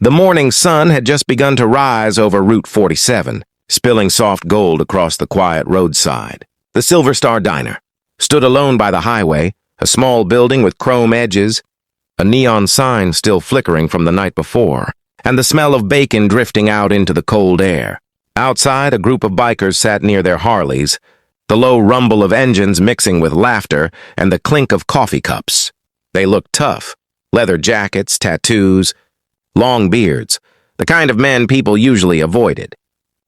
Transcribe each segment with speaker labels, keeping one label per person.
Speaker 1: The morning sun had just begun to rise over Route 47, spilling soft gold across the quiet roadside. The Silver Star Diner stood alone by the highway, a small building with chrome edges, a neon sign still flickering from the night before, and the smell of bacon drifting out into the cold air. Outside, a group of bikers sat near their Harleys, the low rumble of engines mixing with laughter and the clink of coffee cups. They looked tough. Leather jackets, tattoos, long beards, the kind of men people usually avoided.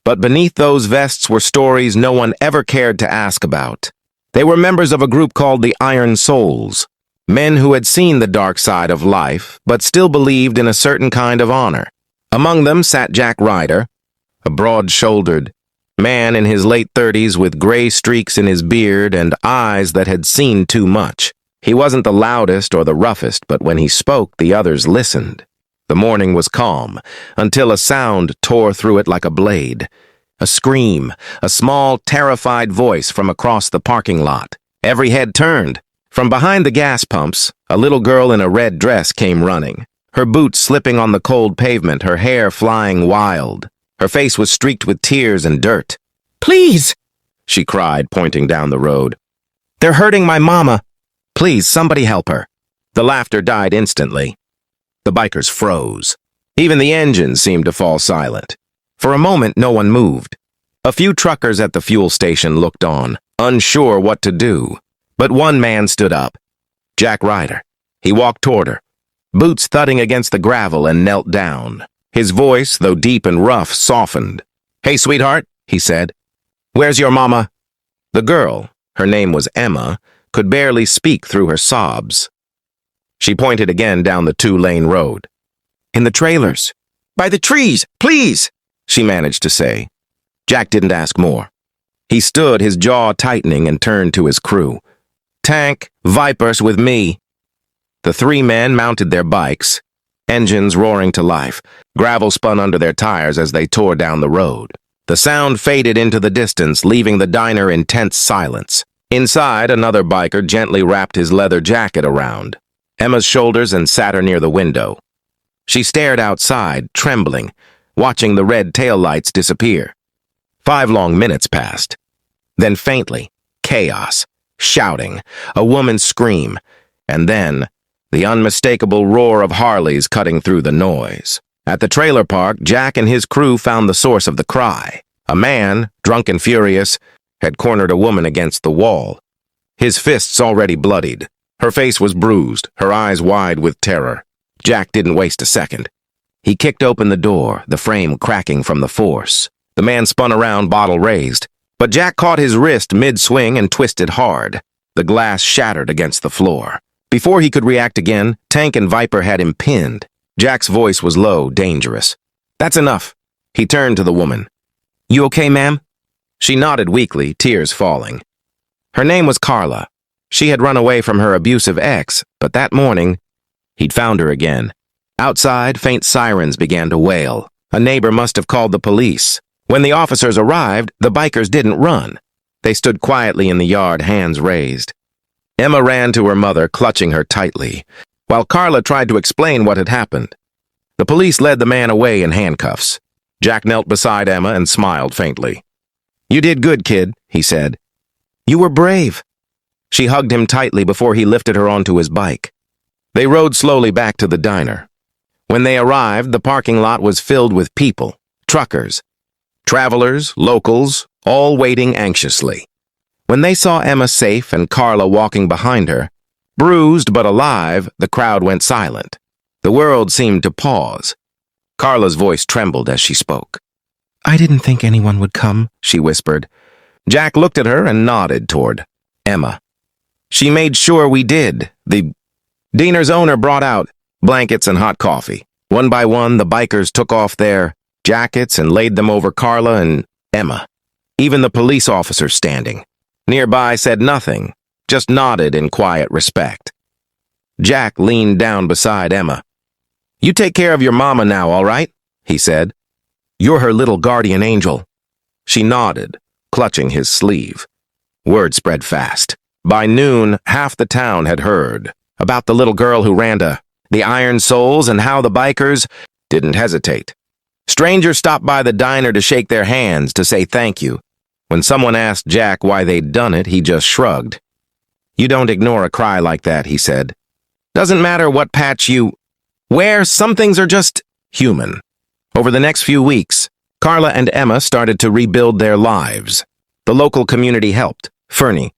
Speaker 1: But beneath those vests were stories no one ever cared to ask about. They were members of a group called the Iron Souls, men who had seen the dark side of life, but still believed in a certain kind of honor. Among them sat Jack Ryder, a broad-shouldered man in his late 30s with gray streaks in his beard and eyes that had seen too much. He wasn't the loudest or the roughest, but when he spoke, the others listened. The morning was calm, until a sound tore through it like a blade. A scream, a small, terrified voice from across the parking lot. Every head turned. From behind the gas pumps, a little girl in a red dress came running, her boots slipping on the cold pavement, her hair flying wild. Her face was streaked with tears and dirt. "Please!" she cried, pointing down the road. "They're hurting my mama. Please, somebody help her." The laughter died instantly. The bikers froze. Even the engines seemed to fall silent. For a moment, no one moved. A few truckers at the fuel station looked on, unsure what to do. But one man stood up. Jack Ryder. He walked toward her, boots thudding against the gravel, and knelt down. His voice, though deep and rough, softened. "Hey, sweetheart," he said. "Where's your mama?" The girl, her name was Emma, could barely speak through her sobs. She pointed again down the two-lane road. "In the trailers. By the trees, please," she managed to say. Jack didn't ask more. He stood, his jaw tightening, and turned to his crew. "Tank, Vipers with me." The three men mounted their bikes, engines roaring to life. Gravel spun under their tires as they tore down the road. The sound faded into the distance, leaving the diner in tense silence. Inside, another biker gently wrapped his leather jacket around Emma's shoulders and sat her near the window. She stared outside, trembling, watching the red taillights disappear. 5 long minutes passed. Then faintly, chaos, shouting, a woman's scream, and then the unmistakable roar of Harleys cutting through the noise. At the trailer park, Jack and his crew found the source of the cry. A man, drunk and furious, had cornered a woman against the wall, his fists already bloodied. Her face was bruised, her eyes wide with terror. Jack didn't waste a second. He kicked open the door, the frame cracking from the force. The man spun around, bottle raised, but Jack caught his wrist mid-swing and twisted hard. The glass shattered against the floor. Before he could react again, Tank and Viper had him pinned. Jack's voice was low, dangerous. "That's enough." He turned to the woman. "You okay, ma'am?" She nodded weakly, tears falling. Her name was Carla. She had run away from her abusive ex, but that morning, he'd found her again. Outside, faint sirens began to wail. A neighbor must have called the police. When the officers arrived, the bikers didn't run. They stood quietly in the yard, hands raised. Emma ran to her mother, clutching her tightly, while Carla tried to explain what had happened. The police led the man away in handcuffs. Jack knelt beside Emma and smiled faintly. "You did good, kid," he said. "You were brave." She hugged him tightly before he lifted her onto his bike. They rode slowly back to the diner. When they arrived, the parking lot was filled with people, truckers, travelers, locals, all waiting anxiously. When they saw Emma safe and Carla walking behind her, bruised but alive, the crowd went silent. The world seemed to pause. Carla's voice trembled as she spoke. "I didn't think anyone would come," she whispered. Jack looked at her and nodded toward Emma. "She made sure we did." The diner's owner brought out blankets and hot coffee. One by one, the bikers took off their jackets and laid them over Carla and Emma. Even the police officers standing nearby said nothing, just nodded in quiet respect. Jack leaned down beside Emma. "You take care of your mama now, all right?" he said. "You're her little guardian angel." She nodded, clutching his sleeve. Word spread fast. By noon, half the town had heard about the little girl who ran to the Iron Souls and how the bikers didn't hesitate. Strangers stopped by the diner to shake their hands, to say thank you. When someone asked Jack why they'd done it, he just shrugged. "You don't ignore a cry like that," he said. "Doesn't matter what patch you wear, some things are just human." Over the next few weeks, Carla and Emma started to rebuild their lives. The local community helped. Fernie,